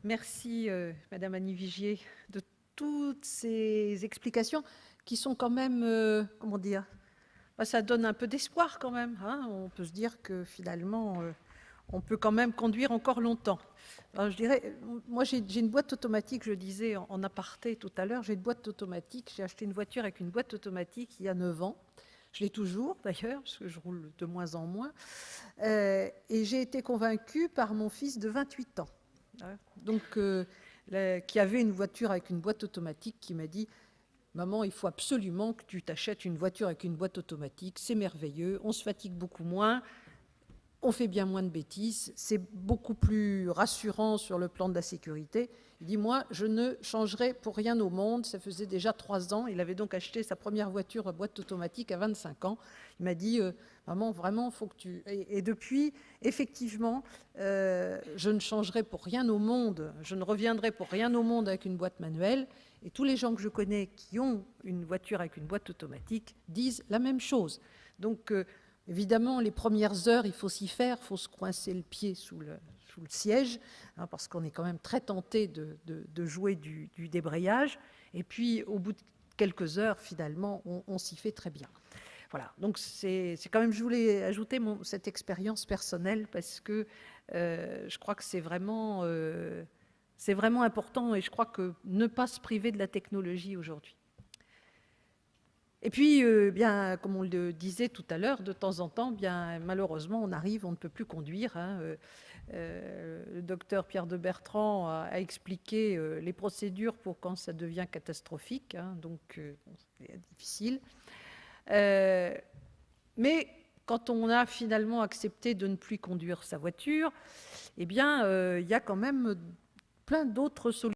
Merci, Madame Annie Vigier, de toutes ces explications qui sont quand même, comment dire, ça donne un peu d'espoir quand même. Hein. On peut se dire que finalement, on peut quand même conduire encore longtemps. Alors, je dirais, moi j'ai une boîte automatique, je le disais en aparté tout à l'heure, j'ai une boîte automatique, j'ai acheté une voiture avec une boîte automatique il y a 9 ans. Je l'ai toujours d'ailleurs, parce que je roule de moins en moins. Et j'ai été convaincue par mon fils de 28 ans. Donc, qui avait une voiture avec une boîte automatique, qui m'a dit « Maman, il faut absolument que tu t'achètes une voiture avec une boîte automatique, c'est merveilleux, on se fatigue beaucoup moins, on fait bien moins de bêtises, c'est beaucoup plus rassurant sur le plan de la sécurité. » Il dit « Moi, je ne changerai pour rien au monde. » Ça faisait déjà 3 ans. Il avait donc acheté sa première voiture à boîte automatique à 25 ans. Il m'a dit « Maman, vraiment, il faut que tu... » Et depuis, effectivement, je ne changerai pour rien au monde. Je ne reviendrai pour rien au monde avec une boîte manuelle. Et tous les gens que je connais qui ont une voiture avec une boîte automatique disent la même chose. Donc, évidemment, les premières heures, il faut s'y faire, il faut se coincer le pied sous le siège, hein, parce qu'on est quand même très tenté de jouer du débrayage. Et puis, au bout de quelques heures, finalement, on s'y fait très bien. Voilà, donc c'est quand même, je voulais ajouter cette expérience personnelle, parce que je crois que c'est vraiment important, et je crois que ne pas se priver de la technologie aujourd'hui. Et puis, bien, comme on le disait tout à l'heure, de temps en temps, bien, malheureusement, on ne peut plus conduire. Hein. Le docteur Pierre de Bertrand a expliqué les procédures pour quand ça devient catastrophique, hein, donc c'est difficile. Mais quand on a finalement accepté de ne plus conduire sa voiture, eh bien, il y a quand même plein d'autres solutions.